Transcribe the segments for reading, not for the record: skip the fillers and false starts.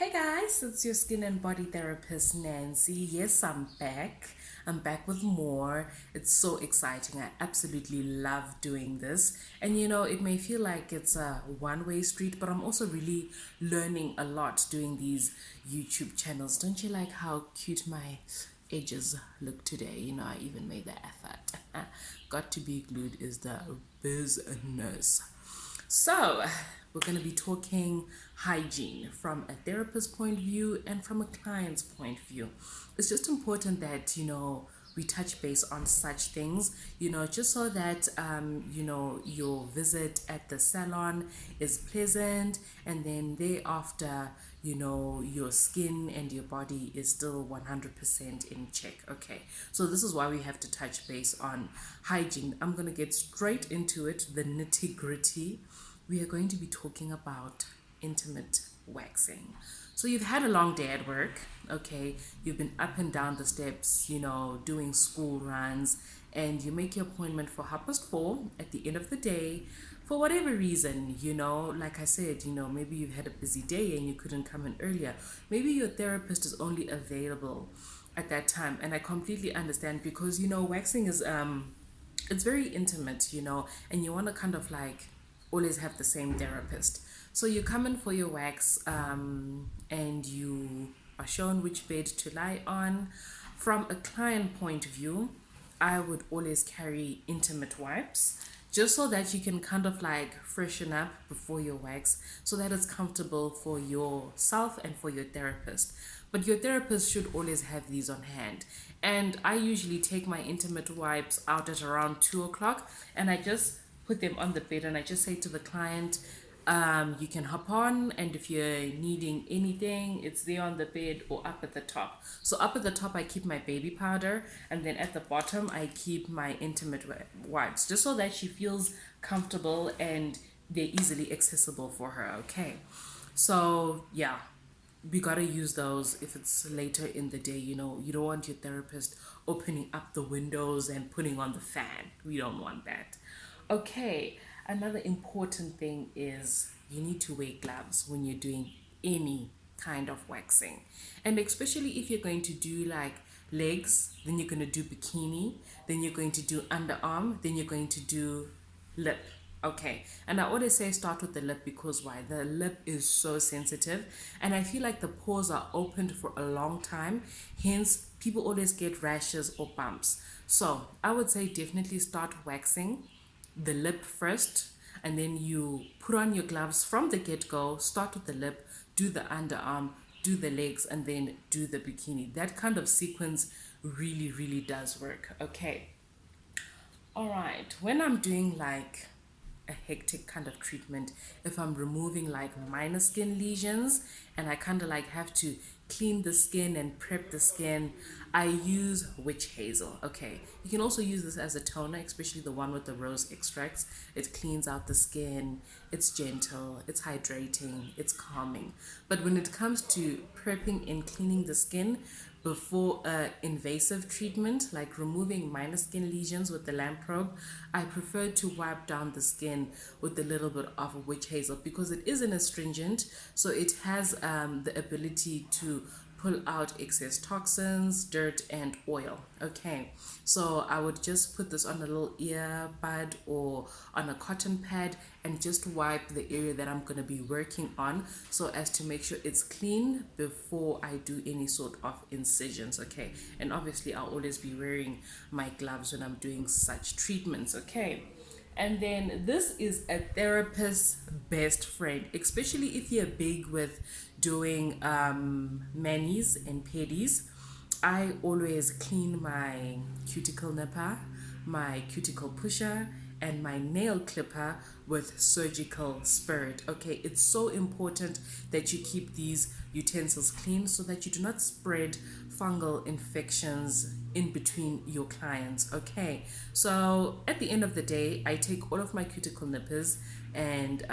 Hey guys, it's your skin and body therapist Nancy. Yes, I'm back. I'm back with more. It's so exciting. I absolutely love doing this. And it may feel like it's a one-way street, but I'm also really learning a lot doing these YouTube channels. Don't you like how cute my edges look today? I even made the effort. Got to be glued is the business. So, we're going to be talking hygiene from a therapist's point of view and from a client's point of view. It's just important that, we touch base on such things, just so that, your visit at the salon is pleasant, and then thereafter, your skin and your body is still 100% in check. Okay, so this is why we have to touch base on hygiene. I'm going to get straight into it, the nitty gritty. We are going to be talking about intimate waxing. So you've had a long day at work, okay? You've been up and down the steps, doing school runs, and you make your appointment for 4:30 at the end of the day. For whatever reason, like I said, maybe you've had a busy day and you couldn't come in earlier. Maybe your therapist is only available at that time, and I completely understand because waxing is it's very intimate, and you want to kind of like always have the same therapist. So you come in for your wax, and you are shown which bed to lie on. From a client point of view, I would always carry intimate wipes just so that you can kind of like freshen up before your wax so that it's comfortable for yourself and for your therapist. But your therapist should always have these on hand. And I usually take my intimate wipes out at around 2 o'clock, and I just put them on the bed, and I just say to the client, you can hop on, and if you're needing anything, it's there on the bed or up at the top. So up at the top I keep my baby powder, and then at the bottom I keep my intimate wipes, just so that she feels comfortable and they're easily accessible for her. Okay, so yeah, we gotta use those if it's later in the day. You don't want your therapist opening up the windows and putting on the fan. We don't want that. Okay, another important thing is you need to wear gloves when you're doing any kind of waxing. And especially if you're going to do like legs, then you're going to do bikini, then you're going to do underarm, then you're going to do lip. Okay, and I always say start with the lip because why? The lip is so sensitive, and I feel like the pores are opened for a long time, hence, people always get rashes or bumps. So, I would say definitely start waxing the lip first, and then you put on your gloves from the get-go. Start with the lip, do the underarm, do the legs, and then do the bikini. That kind of sequence really does work. Okay, all right, when I'm doing like a hectic kind of treatment, if I'm removing like minor skin lesions and I kind of like have to clean the skin and prep the skin, I use witch hazel. Okay, you can also use this as a toner, especially the one with the rose extracts. It cleans out the skin, it's gentle, it's hydrating, it's calming. But when it comes to prepping and cleaning the skin before a invasive treatment like removing minor skin lesions with the lamp probe, I prefer to wipe down the skin with a little bit of witch hazel because it is an astringent, so it has the ability to pull out excess toxins, dirt, and oil. Okay, so I would just put this on a little earbud or on a cotton pad and just wipe the area that I'm going to be working on so as to make sure it's clean before I do any sort of incisions. Okay, and obviously I'll always be wearing my gloves when I'm doing such treatments. Okay, and then this is a therapist's best friend, especially if you're big with doing manis and pedis. I always clean my cuticle nipper, my cuticle pusher, and my nail clipper with surgical spirit. Okay, it's so important that you keep these utensils clean so that you do not spread fungal infections in between your clients. Okay, so at the end of the day, I take all of my cuticle nippers and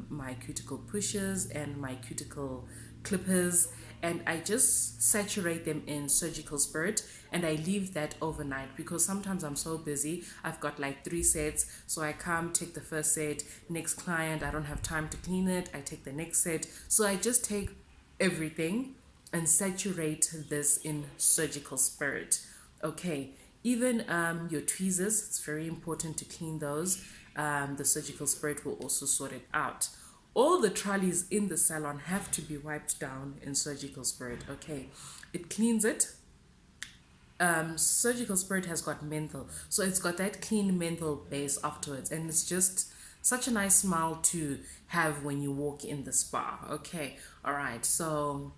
my cuticle pushers and my cuticle clippers, and I just saturate them in surgical spirit, and I leave that overnight because sometimes I'm so busy. I've got like 3 sets, so I come take the first set, next client, I don't have time to clean it, I take the next set. So I just take everything and saturate this in surgical spirit. Okay, even your tweezers, it's very important to clean those. The surgical spirit will also sort it out. All the trolleys in the salon have to be wiped down in surgical spirit. Okay, it cleans it. Surgical spirit has got menthol, so it's got that clean menthol base afterwards, and it's just such a nice smell to have when you walk in the spa. Okay, all right, so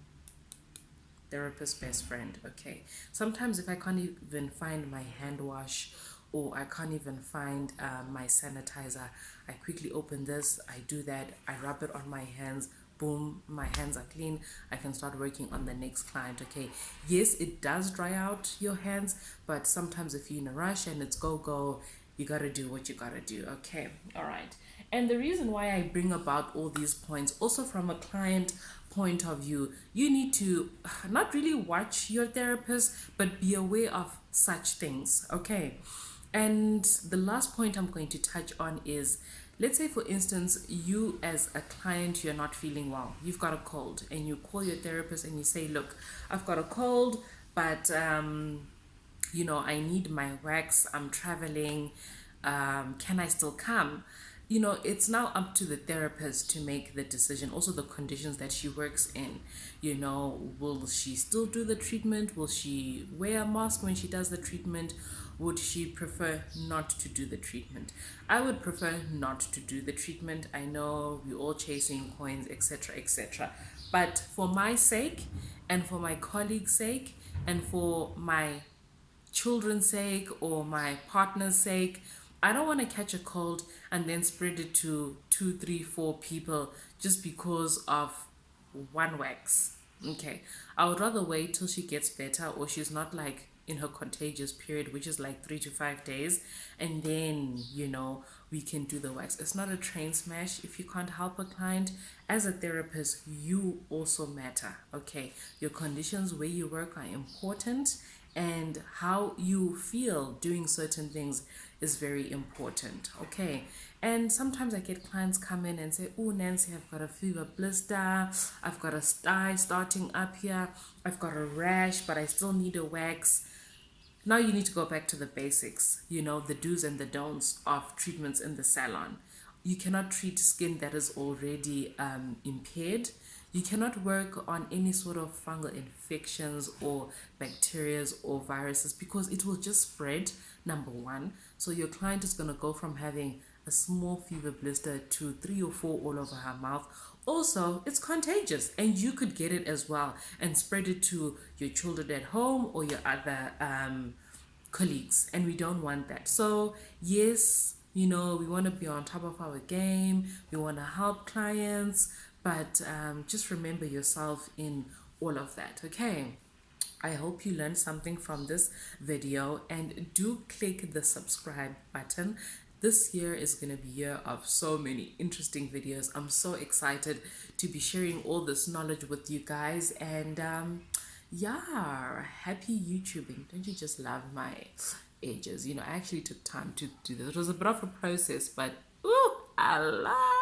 therapist best friend. Okay, sometimes if I can't even find my hand wash or I can't even find my sanitizer, I quickly open this, I do that, I rub it on my hands, boom, my hands are clean, I can start working on the next client. Okay, yes, it does dry out your hands, but sometimes if you're in a rush and it's go, you gotta do what you gotta do. Okay, all right. And the reason why I bring about all these points, also from a client point of view, you need to not really watch your therapist, but be aware of such things. Okay. And the last point I'm going to touch on is, let's say for instance, you as a client, you're not feeling well, you've got a cold, and you call your therapist and you say, look, I've got a cold, but I need my wax, I'm traveling, can I still come? It's now up to the therapist to make the decision, also the conditions that she works in. Will she still do the treatment? Will she wear a mask when she does the treatment? Would she prefer not to do the treatment? I would prefer not to do the treatment. I know we're all chasing coins, etc., etc. But for my sake, and for my colleagues' sake, and for my children's sake or my partner's sake, I don't want to catch a cold and then spread it to 2, 3, 4 people just because of one wax. Okay, I would rather wait till she gets better, or she's not like in her contagious period, which is like 3 to 5 days, and then we can do the wax. It's not a train smash. If you can't help a client, as a therapist, you also matter. Okay, your conditions where you work are important, and how you feel doing certain things is very important. Okay, and sometimes I get clients come in and say, oh Nancy, I've got a fever blister, I've got a sty starting up here, I've got a rash, but I still need a wax. Now you need to go back to the basics, the do's and the don'ts of treatments in the salon. You cannot treat skin that is already impaired. You cannot work on any sort of fungal infections or bacterias or viruses, because it will just spread, number one. So your client is going to go from having a small fever blister to 3 or 4 all over her mouth. Also, it's contagious and you could get it as well and spread it to your children at home or your other colleagues, and we don't want that. So yes, we want to be on top of our game, we want to help clients, but just remember yourself in all of that. Okay, I hope you learned something from this video, and do click the subscribe button. This year is going to be a year of so many interesting videos. I'm so excited to be sharing all this knowledge with you guys, and yeah, happy YouTubing. Don't you just love my ages? I actually took time to do this. It was a bit of a process, but ooh, I love